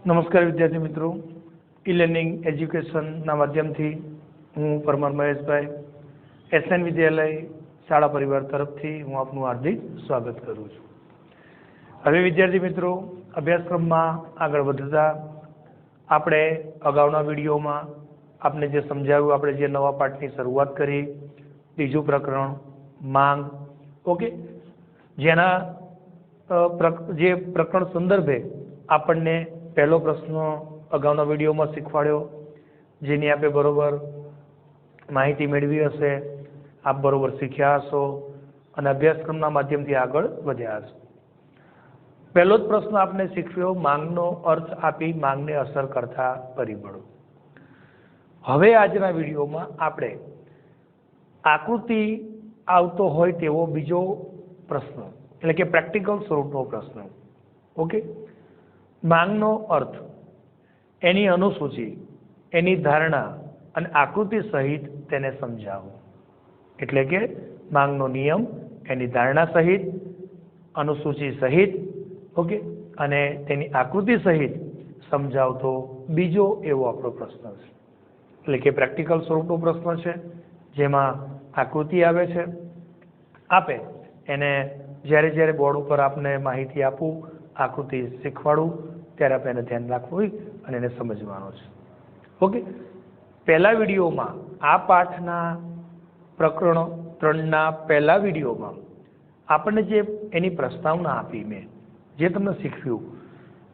નમસ્કાર વિદ્યાર્થી મિત્રો, ઈ લર્નિંગ એજ્યુકેશનના માધ્યમથી હું પરમાર મહેશભાઈ એસએન વિદ્યાલય શાળા પરિવાર તરફથી હું આપનું હાર્દિક સ્વાગત કરું છું। હવે વિદ્યાર્થી મિત્રો, અભ્યાસક્રમમાં આગળ વધતા આપણે અગાઉના વિડીયોમાં આપને જે સમજાવ્યું, આપણે જે નવા પાઠની શરૂઆત કરી, બીજું પ્રકરણ માંગ, ઓકે, જેના જે પ્રકરણ સંદર્ભે આપણને પહેલો પ્રશ્ન અગાઉના વિડીયોમાં શીખવાડ્યો, જેની આપણે બરોબર માહિતી મેળવી હશે, આપ બરોબર શીખ્યા હશો અને અભ્યાસક્રમના માધ્યમથી આગળ વધ્યા હશો। પહેલો જ પ્રશ્ન આપણે શીખવ્યો, માંગનો અર્થ આપી માંગને અસર કરતા પરિબળો। હવે આજના વિડીયોમાં આપણે આકૃતિ આવતો હોય તેવો બીજો પ્રશ્ન, એટલે કે પ્રેક્ટિકલ સ્વરૂપનો પ્રશ્ન, ઓકે, માંગનો અર્થ, એની અનુસૂચિ, એની ધારણા અને આકૃતિ સહિત તેને સમજાવો। એટલે કે માંગનો નિયમ, એની ધારણા સહિત, અનુસૂચિ સહિત, ઓકે, અને તેની આકૃતિ સહિત સમજાવતો બીજો એવો આપણો પ્રશ્ન છે। એટલે કે પ્રેક્ટિકલ સ્વરૂપનો પ્રશ્ન છે, જેમાં આકૃતિ આવે છે। આપે એને જ્યારે જ્યારે બોર્ડ ઉપર આપને માહિતી આપું, આકૃતિ શીખવાડું, ત્યારે આપણે એને ધ્યાન રાખવું હોય અને એને સમજવાનો છે, ઓકે। પહેલા વિડીયોમાં આ પાઠના પ્રકરણ 3ના પહેલા વિડીયોમાં આપણને જે એની પ્રસ્તાવના આપી, મેં જે તમને શીખવ્યું,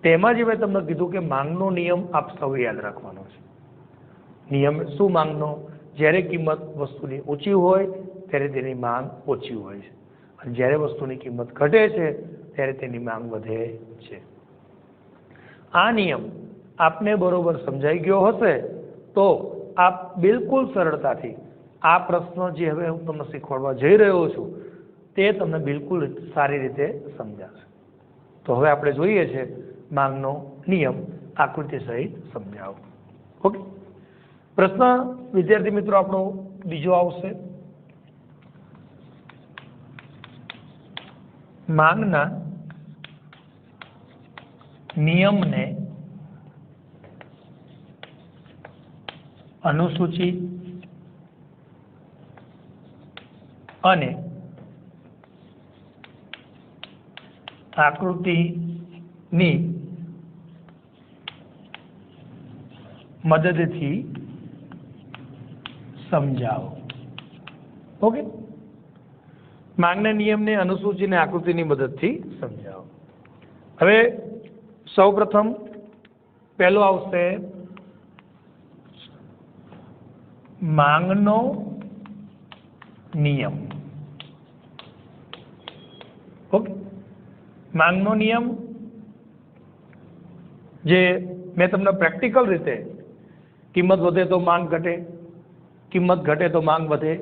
તેમાં જ મેં તમને કીધું કે માંગનો નિયમ આપ સૌ યાદ રાખવાનો છે। નિયમ શું માંગનો? જ્યારે કિંમત વસ્તુની ઊંચી હોય ત્યારે તેની માંગ ઓછી હોય છે, અને જ્યારે વસ્તુની કિંમત ઘટે છે ત્યારે તેની માંગ વધે છે। આ નિયમ આપને બરોબર સમજાઈ ગયો હશે તો આપ બિલકુલ સરળતાથી આ પ્રશ્ન જે હવે હું તમને શીખવાડવા જઈ રહ્યો છું તે તમને બિલકુલ સારી રીતે સમજાશે। તો હવે આપણે જોઈએ છે માંગનો નિયમ આકૃતિ સહિત સમજાવો, ઓકે। પ્રશ્ન વિદ્યાર્થી મિત્રો આપણો બીજો આવશે, માંગના નિયમને અનુસૂચિ અને આકૃતિની મદદથી સમજાવો, ઓકે। માંગના નિયમને અનુસૂચિ અને આકૃતિની મદદથી સમજાવો। હવે સૌ પ્રથમ પહેલો આવશે માંગનો નિયમ, ઓકે। માંગનો નિયમ જે મેં તમને પ્રેક્ટિકલ રીતે કિંમત વધે તો માંગ ઘટે, કિંમત ઘટે તો માંગ વધે,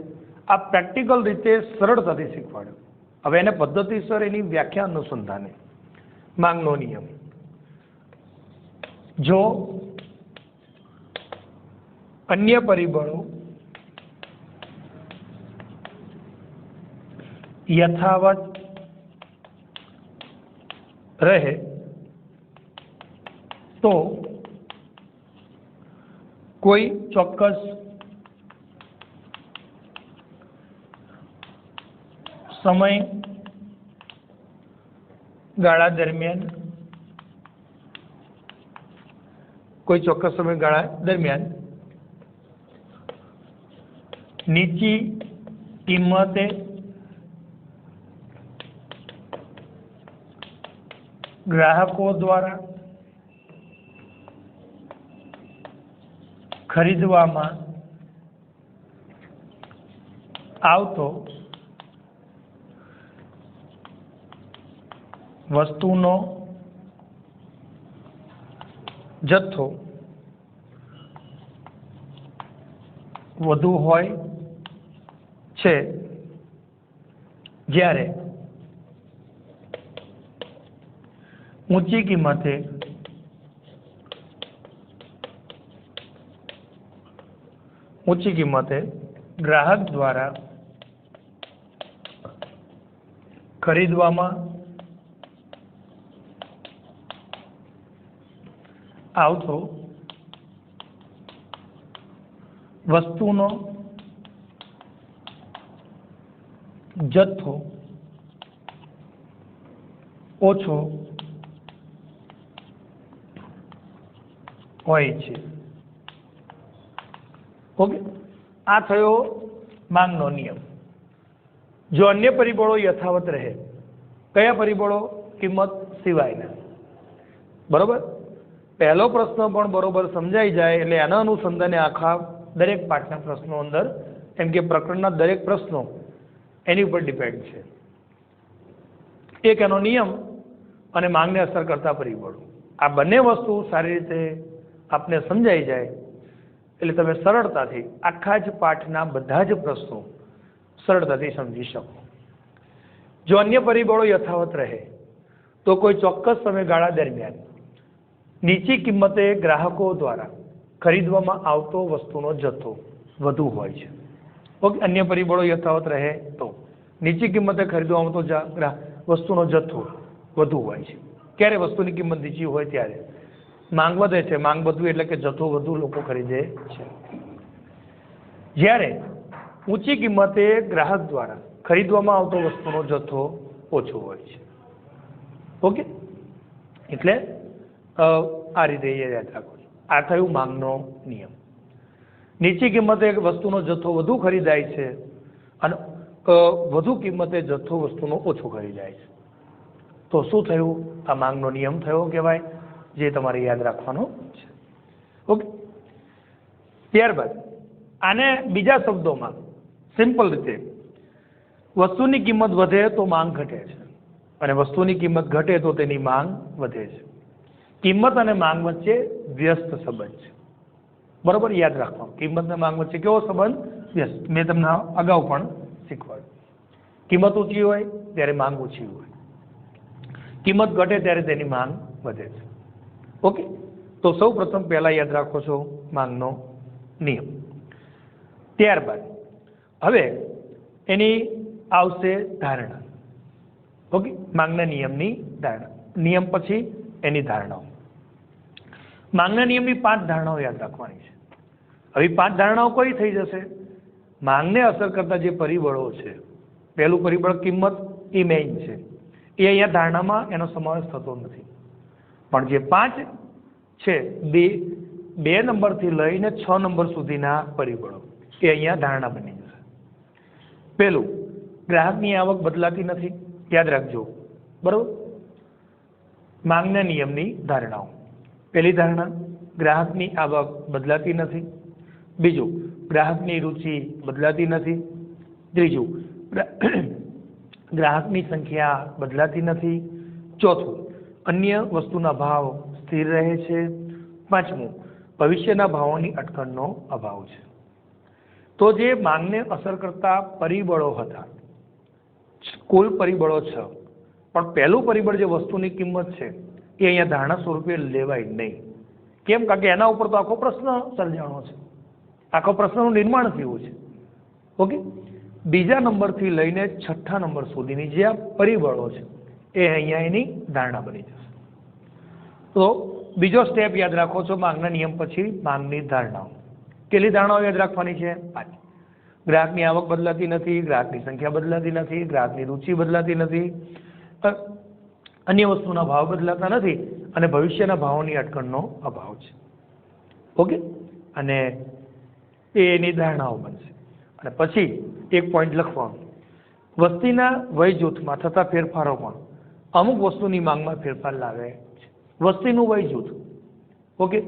આ પ્રેક્ટિકલ રીતે સરળતાથી શીખવાડ્યું। હવે એને પદ્ધતિસર એની વ્યાખ્યા અનુસંધાને માંગનો નિયમ, જો અન્ય પરિબળો યથાવત રહે તો કોઈ ચોક્કસ સમયગાળા દરમિયાન નીચી કિંમતે ગ્રાહકો દ્વારા ખરીદવામાં આવતો વસ્તુનો જથ્થો વધુ હોય છે, જ્યારે ઊંચી કિંમતે ઊંચી કિંમતે ગ્રાહક દ્વારા ખરીદવામાં આવતો વસ્તુનો જથ્થો ઓછો હોય છે. ઓકે, આ થયો માંગનો નિયમ. જો અન્ય પરિબળો યથાવત રહે, કયા પરિબળો? કિંમત સિવાયના. બરોબર. પહેલો પ્રશ્ન પણ બરોબર સમજાઈ જાય એટલે એના અનુસંધાને આખા દરેક પાઠના પ્રશ્નો અંદર, એમ કે પ્રકરણના દરેક પ્રશ્નો એની ઉપર ડિપેન્ડ છે. એક એનો નિયમ અને માંગને અસર કરતા પરિબળો. આ બંને વસ્તુ સારી રીતે આપને સમજાઈ જાય એટલે તમે સરળતાથી આખા જ પાઠના બધા જ પ્રશ્નો સરળતાથી સમજી શકો. જો અન્ય પરિબળો યથાવત રહે તો કોઈ ચોક્કસ સમયગાળા દરમિયાન નીચી કિંમતે ગ્રાહકો દ્વારા ખરીદવામાં આવતો વસ્તુનો જથ્થો વધુ હોય છે. ઓકે, અન્ય પરિબળો યથાવત રહે તો નીચી કિંમતે ખરીદવામાં આવતો વસ્તુનો જથ્થો વધુ હોય છે. ક્યારે વસ્તુની કિંમત નીચી હોય ત્યારે માંગ વધે છે. માંગ વધુ એટલે કે જથ્થો વધુ લોકો ખરીદે છે. જ્યારે ઊંચી કિંમતે ગ્રાહક દ્વારા ખરીદવામાં આવતો વસ્તુનો જથ્થો ઓછો હોય છે. ઓકે, એટલે આ રીતે યાદ રાખો. આ થયું માંગનો નિયમ. નીચી કિંમતે વસ્તુનો જથ્થો વધુ ખરીદાય છે અને વધુ કિંમતે જથ્થો વસ્તુનો ઓછો ખરીદાય છે. તો શું થયું? આ માંગનો નિયમ થયો કહેવાય, જે તમારે યાદ રાખવાનો છે. ઓકે, ત્યારબાદ આને બીજા શબ્દોમાં સિમ્પલ રીતે, વસ્તુની કિંમત વધે તો માંગ ઘટે છે અને વસ્તુની કિંમત ઘટે તો તેની માંગ વધે છે. કિંમત અને માંગ વચ્ચે વ્યસ્ત સંબંધ છે. બરોબર, યાદ રાખવાનું. કિંમત અને માંગ વચ્ચે કેવો સંબંધ? વ્યસ્ત. મેં તમને અગાઉ પણ શીખવાડ્યું. કિંમત ઊંચી હોય ત્યારે માંગ ઓછી હોય, કિંમત ઘટે ત્યારે તેની માંગ વધે છે. ઓકે, તો સૌ પ્રથમ પહેલા યાદ રાખો છો માંગનો નિયમ. ત્યારબાદ હવે એની આવશે ધારણા. ઓકે, માંગના નિયમની ધારણા. નિયમ પછી એની ધારણાઓ. માંગના નિયમની 5 ધારણાઓ યાદ રાખવાની છે. હવે 5 ધારણાઓ કઈ થઈ જશે? માંગને અસર કરતા જે પરિબળો છે, પહેલું પરિબળ કિંમત, એ મેઇન છે. એ અહીંયા ધારણામાં એનો સમાવેશ થતો નથી. પણ જે 5 છે, 2 નંબરથી લઈને 6 નંબર સુધીના પરિબળો, એ અહીંયા ધારણા બની જશે. પહેલું, ગ્રાહકની આવક બદલાતી નથી. યાદ રાખજો. બરોબર. માંગના નિયમની ધારણાઓ. પહેલી ધારણા, ગ્રાહકની આવક બદલાતી નથી. બીજું, ગ્રાહકની રુચિ બદલાતી નથી. ત્રીજું, ગ્રાહકની સંખ્યા બદલાતી નથી. ચોથું, અન્ય વસ્તુના ભાવ સ્થિર રહે છે. પાંચમું, ભવિષ્યના ભાવોની અટકણનો અભાવ છે. તો જે માંગને અસર કરતા પરિબળો હતા, કુલ પરિબળો 6, પણ પહેલું પરિબળ જે વસ્તુની કિંમત છે, એ અહીંયા ધારણા સ્વરૂપે લેવાય નહીં. કેમ? કારણ કે એના ઉપર તો આખો પ્રશ્ન સર્જાણો છે, આખો પ્રશ્નનું નિર્માણ થયું છે. ઓકે, બીજા નંબરથી લઈને 6થા નંબર સુધીની જે આ પરિબળો છે, એ અહીંયા એની ધારણા બની જશે. તો બીજો સ્ટેપ યાદ રાખો છો માંગના નિયમ પછી માંગની ધારણાઓ. કેટલી ધારણાઓ યાદ રાખવાની છે? 5. ગ્રાહકની આવક બદલાતી નથી, ગ્રાહકની સંખ્યા બદલાતી નથી, ગ્રાહકની રુચિ બદલાતી નથી, અન્ય વસ્તુના ભાવ બદલાતા નથી અને ભવિષ્યના ભાવોની અટકણનો અભાવ છે. ઓકે, અને એની ધારણાઓ બનશે. અને પછી એક પોઈન્ટ લખવાનું, વસ્તીના વય જૂથમાં થતા ફેરફારો પણ અમુક વસ્તુની માંગમાં ફેરફાર લાવે છે. વસ્તીનું વય જૂથ, ઓકે,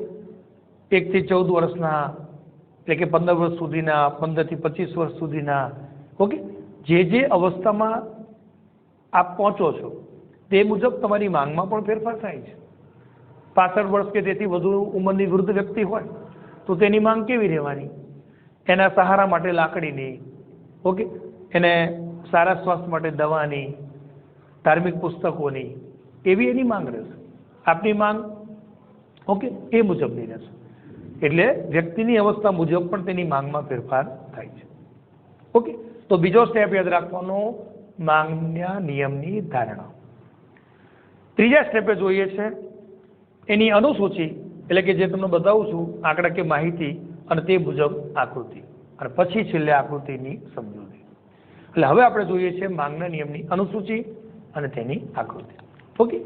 1 થી 14 વર્ષના, એટલે કે 15 વર્ષ સુધીના, 15 થી 25 વર્ષ સુધીના, ઓકે, જે અવસ્થામાં આપ પહોંચો છો તે મુજબ તમારી માંગમાં પણ ફેરફાર થાય છે. 65 વર્ષ કે તેથી વધુ ઉંમરની વૃદ્ધ વ્યક્તિ હોય તો તેની માંગ કેવી રહેવાની? એના સહારા માટે લાકડીની, ઓકે, એને સારા સ્વાસ્થ્ય માટે દવાની, ધાર્મિક પુસ્તકોની, એવી એની માંગ રહેશે. આપની માંગ, ઓકે, એ મુજબની રહેશે. એટલે વ્યક્તિની અવસ્થા મુજબ પણ તેની માંગમાં ફેરફાર થાય છે. ઓકે, તો બીજો સ્ટેપ યાદ રાખવાનો, માંગના નિયમની ધારણા. ત્રીજા સ્ટેપે જોઈએ છે એની અનુસૂચિ એટલે કે જે તમને બતાવું છું આંકડાકીય માહિતી અને તે મુજબ આકૃતિ અને પછી છેલ્લે આકૃતિની સમજૂતી. એટલે હવે આપણે જોઈએ છે માંગના નિયમની અનુસૂચિ અને તેની આકૃતિ. ઓકે.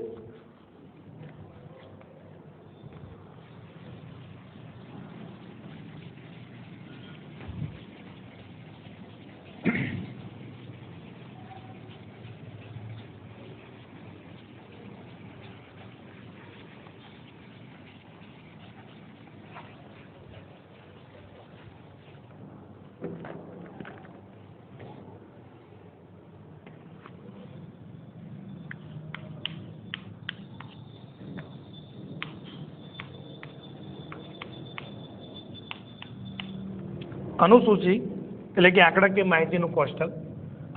અનુસૂચિ એટલે કે આંકડાકીય માહિતીનું કોષ્ટક.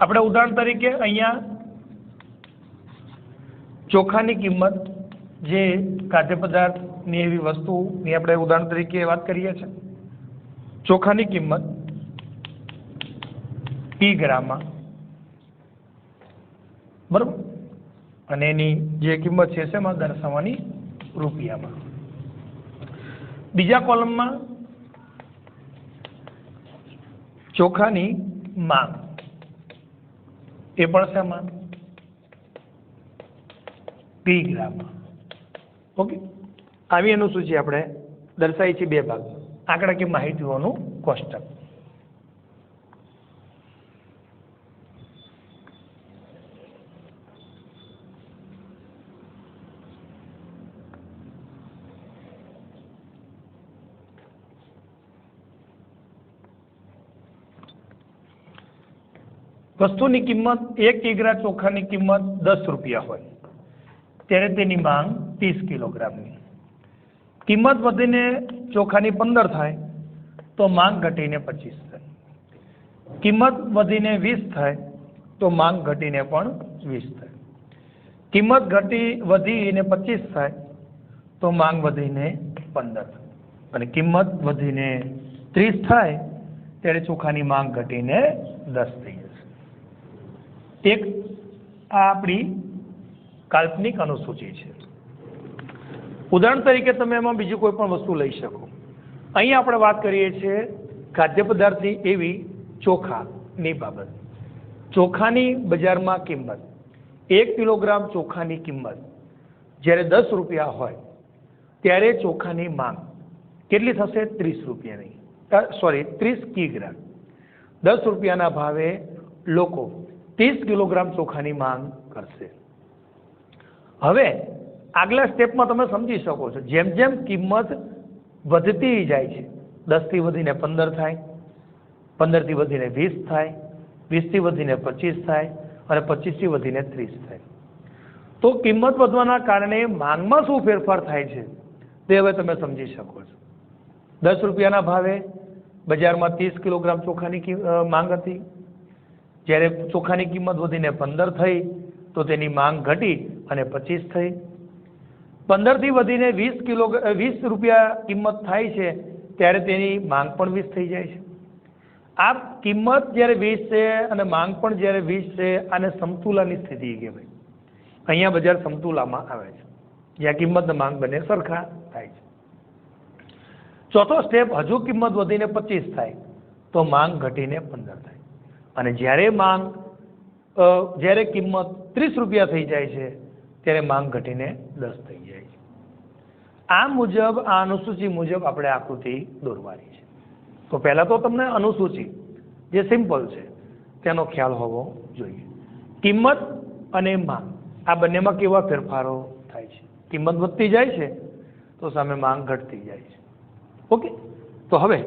આપણે ઉદાહરણ તરીકે અહીંયા ચોખાની કિંમત, જે ખાદ્ય પદાર્થની એવી વસ્તુની આપણે ઉદાહરણ તરીકે વાત કરીએ છીએ. ચોખાની કિંમત કિગ્રામાં, બરોબર, અને એની જે કિંમત છે એમાં દર્શાવવાની રૂપિયામાં. બીજા કોલમમાં ચોખાની માંગ, એ પણ શેમાં? કિગ્રામાં. ઓકે. આવી અનુસૂચિ આપણે દર્શાવી છે બે ભાગમાં. આંકડાકીય માહિતીઓનું કોષ્ટક. વસ્તુની કિંમત 1 કિગ્રા ચોખાની કિંમત 10 રૂપિયા હોય ત્યારે તેની માંગ 30 કિલોગ્રામની. કિંમત વધીને ચોખાની 15 થાય તો માંગ ઘટીને 25 થાય. કિંમત વધીને 20 થાય તો માંગ ઘટીને પણ 20 થાય. કિંમત વધીને 25 થાય તો માંગ વધીને 15 થાય. અને કિંમત વધીને 30 થાય ત્યારે ચોખાની માંગ ઘટીને 10 થઈ જશે. એક આ આપણી કાલ્પનિક અનુસૂચિ છે. ઉદાહરણ તરીકે તમે એમાં બીજી કોઈ પણ વસ્તુ લઈ શકો. અહીં આપણે વાત કરીએ છીએ ખાદ્ય પદાર્થની એવી ચોખાની બાબત. ચોખાની બજારમાં કિંમત, 1 કિલોગ્રામ ચોખાની કિંમત જ્યારે 10 રૂપિયા હોય ત્યારે ચોખાની માંગ કેટલી થશે? 30 રૂપિયાની. 30 કિગ્રા. 10 રૂપિયાના ભાવે લોકો 30 કિલોગ્રામ ચોખાની માંગ કરશે. હવે આગલા સ્ટેપમાં તમે સમજી શકો છો, જેમ જેમ કિંમત વધતી જાય છે, 10 થી વધીને 15 થાય, 15 થી વધીને 20 થાય, 20 થી વધીને 25 થાય અને 25 થી વધીને 30 થાય. તો કિંમત વધવાના કારણે માંગમાં શું ફેરફાર થાય છે તે હવે તમે સમજી શકો છો. 10 રૂપિયાના ભાવે બજારમાં 30 કિલોગ્રામ ચોખાની માંગ હતી. જ્યારે ચોખાની કિંમત વધીને 15 થઈ તો તેની માંગ ઘટી અને 25 થઈ. 15 થી વધીને 20 રૂપિયા કિંમત થાય છે ત્યારે તેની માંગ પણ 20 થઈ જાય છે. આ કિંમત જ્યારે 20 છે અને માંગ પણ જ્યારે 20 છે, આને સમતુલાની સ્થિતિ કહેવાય. અહીંયા બજાર સમતુલામાં આવે છે, જ્યાં કિંમત અને માંગ બંને સરખા થાય છે. ચોથો સ્ટેપ, હજુ કિંમત વધીને 25 થાય તો માંગ ઘટીને 15 થાય. અને જ્યારે કિંમત 30 રૂપિયા થઈ જાય છે ત્યારે માંગ ઘટીને 10 થઈ જાય છે. આ મુજબ, આ અનુસૂચિ મુજબ આપણે આકૃતિ દોરવાની છે. તો પહેલા તો તમને અનુસૂચિ જે સિમ્પલ છે તેનો ખ્યાલ હોવો જોઈએ. કિંમત અને માંગ આ બંનેમાં કેવા ફેરફારો થાય છે? કિંમત વધતી જાય છે તો સામે માંગ ઘટતી જાય છે. ઓકે. તો હવે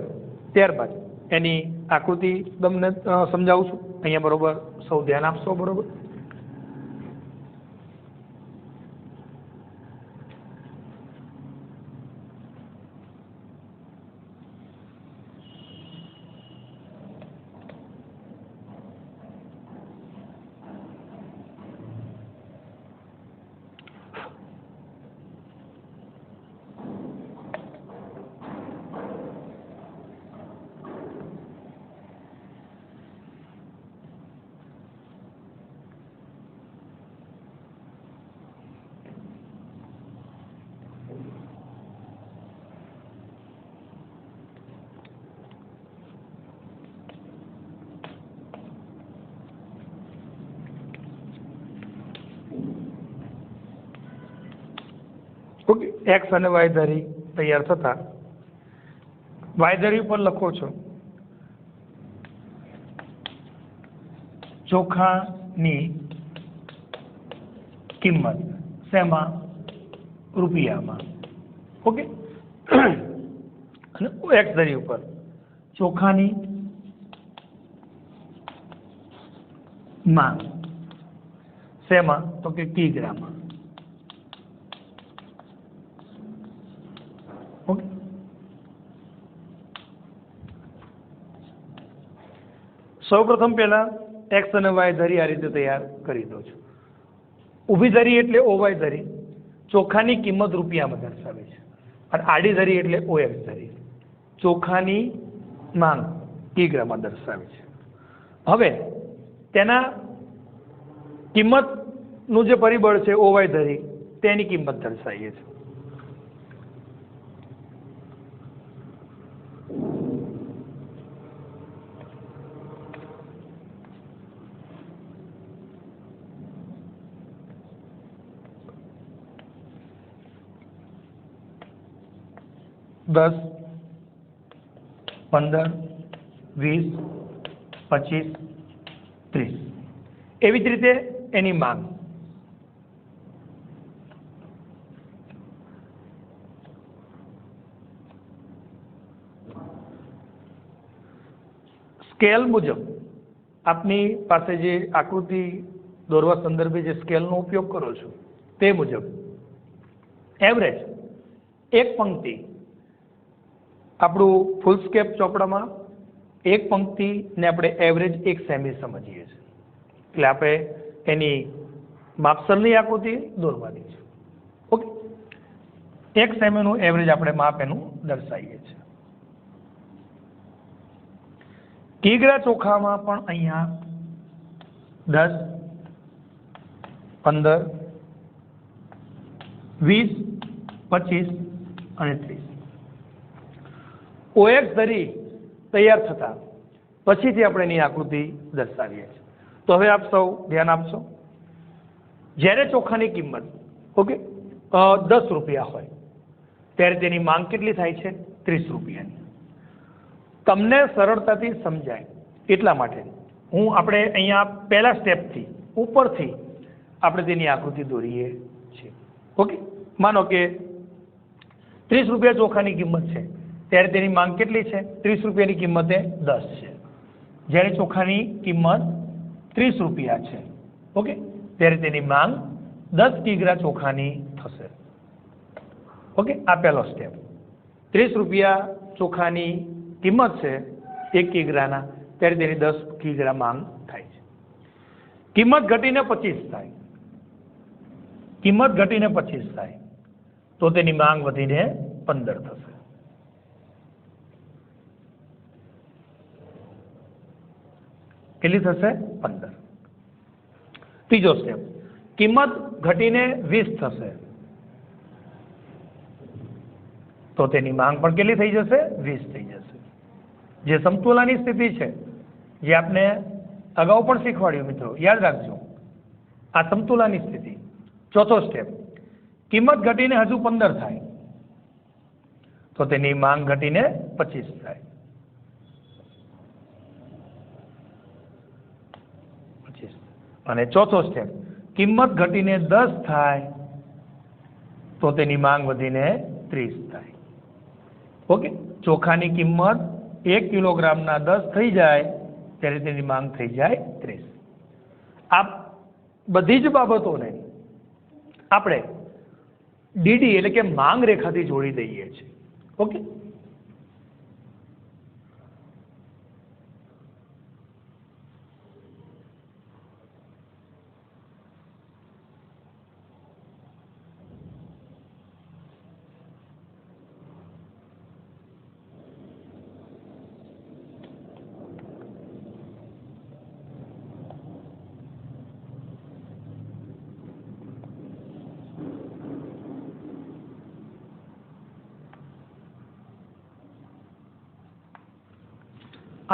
ત્યારબાદ એની આકૃતિ તમને સમજાવું છું. અહીંયા બરોબર સૌ ધ્યાન આપશો. બરોબર. ઓકે, એક્સ અને વાય ધરી તૈયાર થતા વાય ધરી ઉપર લખો છો ચોખાની કિંમત શેમાં? રૂપિયામાં. ઓકે, અને એક્સ ધરી ઉપર ચોખાની માંગ શેમાં? તો કે કિગ્રામાં. ઓકે, સૌપ્રથમ પહેલા એક્સ અને વાય ધરી આ રીતે તૈયાર કરી દો છો. ઊભી ધરી એટલે ઓવાય ધરી ચોખાની કિંમત રૂપિયામાં દર્શાવે છે, અને આડી ધરી એટલે ઓએક્સ ધરી ચોખાની માંગ કિગ્રામાં દર્શાવે છે. હવે તેના કિંમતનું જે પરિબળ છે ઓવાય ધરી તેની કિંમત દર્શાવીએ છીએ. દસ, 15, 20, 25, 30 એવી જ રીતે એની માંગ. સ્કેલ મુજબ આપની પાસે જે આકૃતિ દોરવા સંદર્ભે જે સ્કેલનો ઉપયોગ કરો છો તે મુજબ એવરેજ એક પંક્તિ આપણું ફૂલસ્કેપ ચોપડામાં એક પંક્તિને આપણે એવરેજ એક સેમી સમજીએ છીએ. એટલે આપણે એની માપસરની આકૃતિ દોરવાની છે. ઓકે, એક સેમીનું એવરેજ આપણે માપ એનું દર્શાવીએ છીએ. કિગ્રા ચોખામાં પણ અહીંયા 10, 15, 20, 25 અને 30 ઓએક્સ ધરી તૈયાર થતા પછીથી આપણે એની આકૃતિ દર્શાવીએ છીએ. તો હવે આપ સૌ ધ્યાન આપશો. જ્યારે ચોખાની કિંમત ઓકે 10 રૂપિયા હોય ત્યારે તેની માંગ કેટલી થાય છે? 30 રૂપિયાની. તમને સરળતાથી સમજાય એટલા માટે આપણે અહીંયા પહેલા સ્ટેપથી ઉપરથી આપણે તેની આકૃતિ દોરીએ છીએ. ઓકે, માનો કે 30 રૂપિયા ચોખાની કિંમત છે ત્યારે તેની માંગ કેટલી છે? 30 રૂપિયાની કિંમતે 10 છે. જ્યારે ચોખાની કિંમત 30 રૂપિયા છે ઓકે ત્યારે તેની માંગ 10 કિગ્રા ચોખાની થશે. ઓકે, આ પહેલો સ્ટેપ. 30 રૂપિયા ચોખાની કિંમત છે 1 કિગ્રાના ત્યારે તેની 10 કિગ્રા માંગ થાય છે. કિંમત ઘટીને 25 થાય, કિંમત ઘટીને 25 થાય તો તેની માંગ વધીને 15 થશે. કેટલી થશે? 15. ત્રીજો સ્ટેપ, કિંમત ઘટીને 20 થશે તો તેની માંગ પણ કેટલી થઈ જશે? 20 થઈ જશે. જે સમતુલાની સ્થિતિ છે જે આપને અગાઉ પણ શીખવાડ્યું મિત્રો, યાદ રાખજો આ સમતુલાની સ્થિતિ. ચોથો સ્ટેપ, કિંમત ઘટીને હજુ 15 થાય તો તેની માંગ ઘટીને 25 થાય. અને ચોથો સ્ટેપ, કિંમત ઘટીને 10 થાય તો તેની માંગ વધીને 30 થાય. ઓકે, ચોખાની કિંમત 1 કિલોગ્રામના 10 થઈ જાય ત્યારે તેની માંગ થઈ જાય 30. આ બધી જ બાબતોને આપણે ડીડી એટલે કે માંગ રેખાથી જોડી દઈએ છીએ. ઓકે,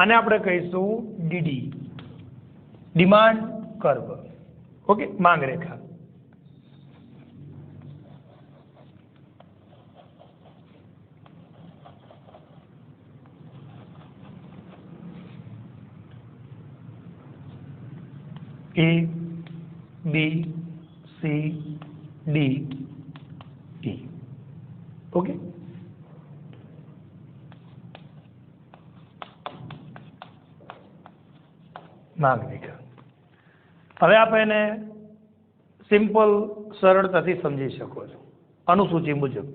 આને આપણે કહીશું ડીડી, ડિમાન્ડ કર્વ. ઓકે, માંગ રેખા. A, B, C, D, E. Okay, માંગ રેખા. હવે આપ એને સિમ્પલ સરળતાથી સમજી શકો છો અનુસૂચિ મુજબ.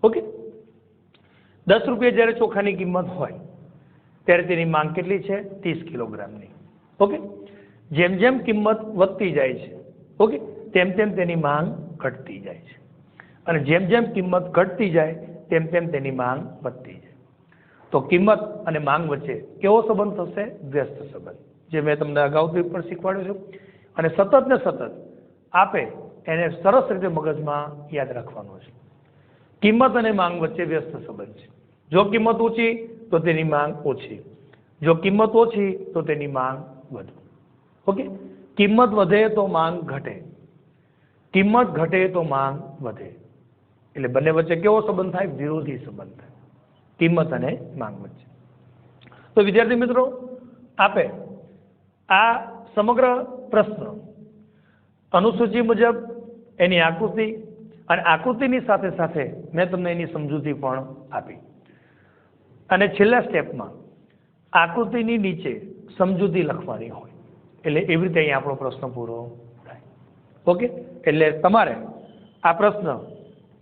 ઓકે, 10 રૂપિયા જ્યારે ચોખાની કિંમત હોય ત્યારે તેની માંગ કેટલી છે? 30 કિલોગ્રામની. ઓકે, જેમ જેમ કિંમત વધતી જાય છે, ઓકે, તેમ તેમ તેની માંગ ઘટતી જાય છે, અને જેમ જેમ કિંમત ઘટતી જાય તેમ તેમ તેની માંગ વધતી જાય. તો કિંમત અને માંગ વચ્ચે કેવો સંબંધ થશે? વ્યસ્ત સંબંધ, જે મેં તમને અગાઉ પણ શીખવાડ્યું છે. અને સતત ને સતત આપે એને સરસ રીતે મગજમાં યાદ રાખવાનું છે. કિંમત અને માંગ વચ્ચે વ્યસ્ત સંબંધ છે. જો કિંમત ઊંચી તો તેની માંગ ઓછી, જો કિંમત ઓછી તો તેની માંગ વધુ. ઓકે, કિંમત વધે તો માંગ ઘટે, કિંમત ઘટે તો માંગ વધે. એટલે બંને વચ્ચે કેવો સંબંધ થાય? વિરોધી સંબંધ થાય, કિંમત અને માંગ વચ્ચે. તો વિદ્યાર્થી મિત્રો, આપે આ સમગ્ર પ્રશ્ન અનુસૂચિ મુજબ એની આકૃતિ અને આકૃતિની સાથે સાથે મેં તમને એની સમજૂતી પણ આપી, અને છેલ્લા સ્ટેપમાં આકૃતિની નીચે સમજૂતી લખવાની હોય. એટલે એવી રીતે અહીં આપણો પ્રશ્ન પૂરો થાય. ઓકે, એટલે તમારે આ પ્રશ્ન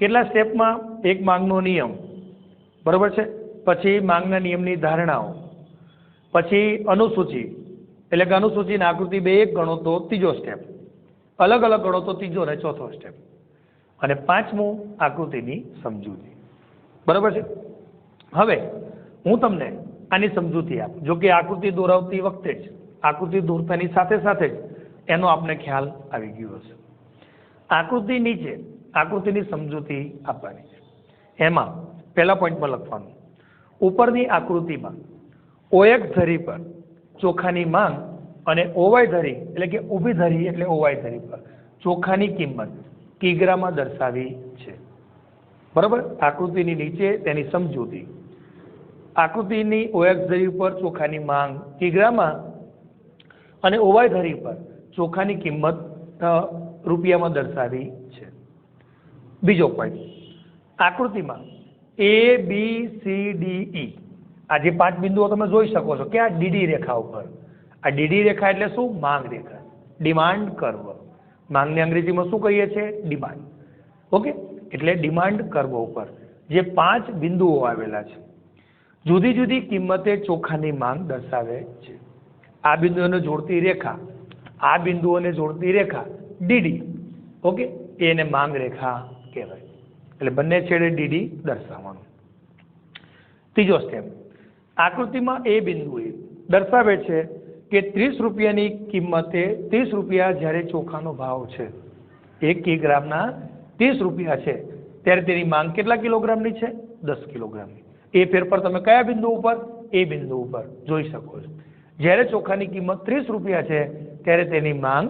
કેટલા સ્ટેપમાં? એક માંગનો નિયમ, બરોબર છે, પછી માંગના નિયમની ધારણાઓ, પછી અનુસૂચિ, એટલે કે અનુસૂચિની આકૃતિ બે એક ગણો તો ત્રીજો સ્ટેપ, અલગ અલગ ગણો તો ત્રીજો અને ચોથો સ્ટેપ, અને પાંચમું આકૃતિની સમજૂતી. બરોબર છે. હવે હું તમને આની સમજૂતી આપું. જો કે આકૃતિ દોરાવતી વખતે જ, આકૃતિ દોરતાની સાથે સાથે જ એનો આપને ખ્યાલ આવી ગયો હશે. આકૃતિ નીચે આકૃતિની સમજૂતી આપવાની છે. એમાં પહેલા પોઈન્ટમાં લખવાનું, ઉપરની આકૃતિમાં OX ધરી પર ચોખાની માંગ અને OY ધરી એટલે કે ઊભી ધરી એટલે OY ધરી પર ચોખાની કિંમત કિગ્રામાં દર્શાવી છે. બરાબર, આકૃતિની નીચે તેની સમજૂતી. આકૃતિની OX ધરી પર ચોખાની માંગ કિગ્રામાં અને OY ધરી પર ચોખાની કિંમત રૂપિયામાં દર્શાવી છે. બીજો પોઈન્ટ, આકૃતિમાં ABCDE આ જે 5 બિંદુઓ તમે જોઈ શકો છો કે આ DD રેખા ઉપર, આ DD રેખા એટલે શું? માંગ રેખા, ડિમાન્ડ કર્વ. માંગની અંગ્રેજીમાં શું કહીએ છીએ? ડિમાન્ડ. ઓકે, એટલે ડિમાન્ડ કર્વ ઉપર જે 5 બિંદુઓ આવેલા છે, જુદી જુદી કિંમતે ચોખાની માંગ દર્શાવે છે. આ બિંદુઓને જોડતી રેખા, આ બિંદુઓને જોડતી રેખા DD, ઓકે, એને માંગ રેખા કહેવાય. એટલે બંને છેડે DD દર્શાવવાનું. ત્રીજો સ્ટેપ, આકૃતિમાં એ બિંદુએ દર્શાવે છે કે 30 રૂપિયાની કિંમતે 30 રૂપિયા જ્યારે ચોખાનો ભાવ છે, 1 કિગ્રામના 30 રૂપિયા છે, ત્યારે તેની માંગ કેટલા કિલોગ્રામની છે? 10 કિલોગ્રામની. એ ફેરફાર તમે કયા બિંદુ ઉપર? એ બિંદુ ઉપર જોઈ શકો છો. જ્યારે ચોખાની કિંમત 30 રૂપિયા છે ત્યારે તેની માંગ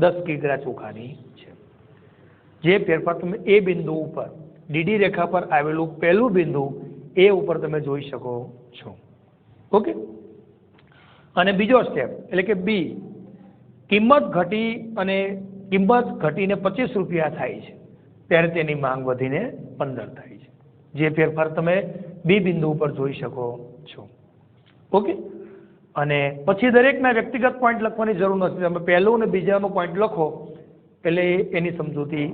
10 કિગ્રા ચોખાની છે. જે ફેરફાર તમે એ બિંદુ ઉપર DD રેખા પર આવેલું પહેલું બિંદુ એ ઉપર તમે જોઈ શકો છો. ઓકે, અને બીજો સ્ટેપ એટલે કે B, કિંમત ઘટીને 25 રૂપિયા થાય છે ત્યારે તેની માંગ વધીને 15 થાય છે. જે ફેરફાર તમે B બિંદુ ઉપર જોઈ શકો છો. ઓકે, અને પછી દરેકના વ્યક્તિગત પોઈન્ટ લખવાની જરૂર નથી. તમે પહેલું અને બીજાનો પોઈન્ટ લખો એટલે એની સમજૂતી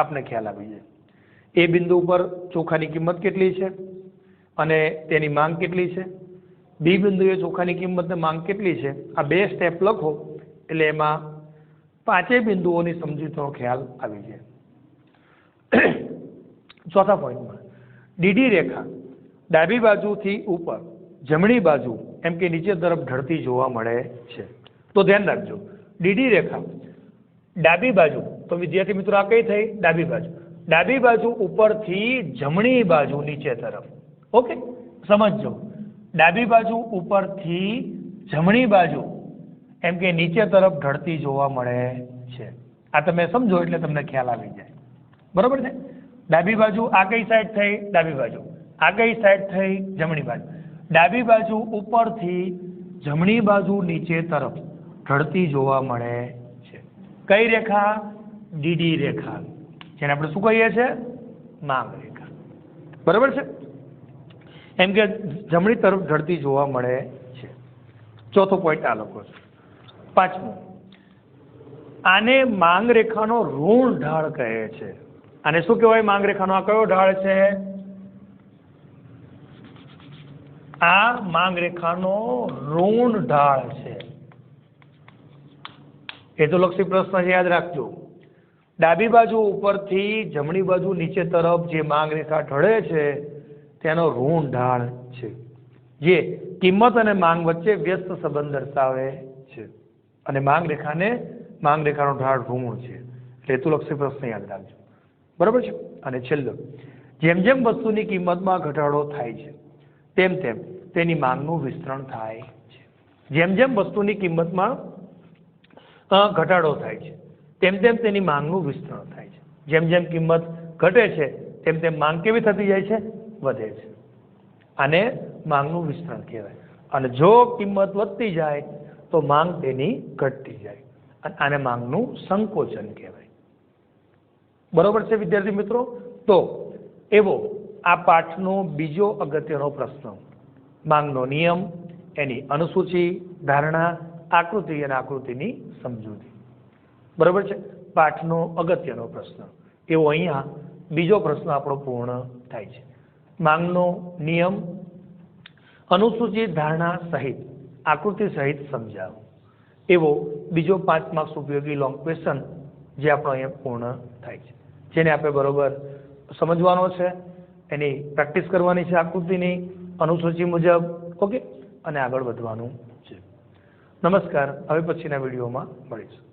આપને ખ્યાલ આવી જાય. એ બિંદુ ઉપર ચોખાની કિંમત કેટલી છે અને તેની માંગ કેટલી છે? બી બિંદુએ ચોખાની કિંમત અને માંગ કેટલી છે? આ બે સ્ટેપ લખો એટલે એમાં પાંચેય બિંદુઓની સમજૂતીનો ખ્યાલ આવી જાય. ચોથા પોઈન્ટમાં ડીડી રેખા ડાબી બાજુથી ઉપર જમણી બાજુ એમ કે નીચે તરફ ઢળતી જોવા મળે છે. તો ધ્યાન રાખજો, ડીડી રેખા ડાબી બાજુ, તો વિદ્યાર્થી મિત્રો આ કઈ થઈ? ડાબી બાજુ. ડાબી બાજુ ઉપરથી જમણી બાજુ નીચે તરફ. ઓકે, સમજજો, ડાબી બાજુ ઉપરથી જમણી બાજુ એમ કે નીચે તરફ ઢળતી જોવા મળે છે. આ તમે સમજો એટલે તમને ખ્યાલ આવી જાય. બરોબર છે? ડાબી બાજુ આ કઈ સાઈડ થઈ? ડાબી બાજુ. આ કઈ સાઈડ થઈ? જમણી બાજુ. ડાબી બાજુ ઉપરથી જમણી બાજુ નીચે તરફ ઢળતી જોવા મળે કઈ રેખા? ડીડી રેખા, જેને આપણે શું કહીએ છીએ? માંગ રેખા. બરાબર છે? એમ કે જમણી તરફ ઢળતી જોવા મળે છે. ચોથો પોઈન્ટ આ લખો છો. પાંચમો, આને માંગ રેખાનો ઋણ ઢાળ કહે છે. આને શું કહેવાય? માંગ રેખાનો આ કયો ઢાળ છે? આ માંગ રેખાનો ઋણ ઢાળ છે. હેતુલક્ષી પ્રશ્ન છે, યાદ રાખજો. ડાબી બાજુ ઉપરથી જમણી બાજુ નીચે તરફ જે માંગ રેખા ઢળે છે તેનો ઋણ ઢાળ છે, જે કિંમત અને માંગ વચ્ચે વ્યસ્ત સંબંધ દર્શાવે છે. અને માંગ રેખાનો ઢાળ ઋણ છે. હેતુલક્ષી પ્રશ્ન યાદ રાખજો. બરાબર છે? અને છેલ્લો, જેમ જેમ વસ્તુની કિંમતમાં ઘટાડો થાય છે તેમ તેમ તેની માંગનું વિસ્તરણ થાય છે. જેમ જેમ વસ્તુની કિંમતમાં ઘટાડો થાય છે તેમ તેમ તેની માંગનું વિસ્તરણ થાય છે. જેમ જેમ કિંમત ઘટે છે તેમ તેમ માંગ કેવી થતી જાય છે? વધે છે. આને માંગનું વિસ્તરણ કહેવાય. અને જો કિંમત વધતી જાય તો માંગ તેની ઘટતી જાય. અને આને માંગનું સંકોચન કહેવાય. બરોબર છે વિદ્યાર્થી મિત્રો? તો એવો આ પાઠનો બીજો અગત્યનો પ્રશ્ન, માંગનો નિયમ, એની અનુસૂચિ, ધારણા, આકૃતિ અને આકૃતિની સમજૂતી. બરોબર છે? પાઠનો અગત્યનો પ્રશ્ન એવો અહીંયા બીજો પ્રશ્ન આપણો પૂર્ણ થાય છે. માંગનો નિયમ, અનુસૂચિ, ધારણા સહિત આકૃતિ સહિત સમજાવો એવો બીજો 5 માર્ક્સ ઉપયોગી લોંગ ક્વેશ્ચન જે આપણો અહીંયા પૂર્ણ થાય છે, જેને આપણે બરોબર સમજવાનો છે, એની પ્રેક્ટિસ કરવાની છે આકૃતિની, અનુસૂચિ મુજબ. ઓકે? અને આગળ વધવાનું છે. નમસ્કાર. હવે પછીના વિડીયોમાં મળીશું.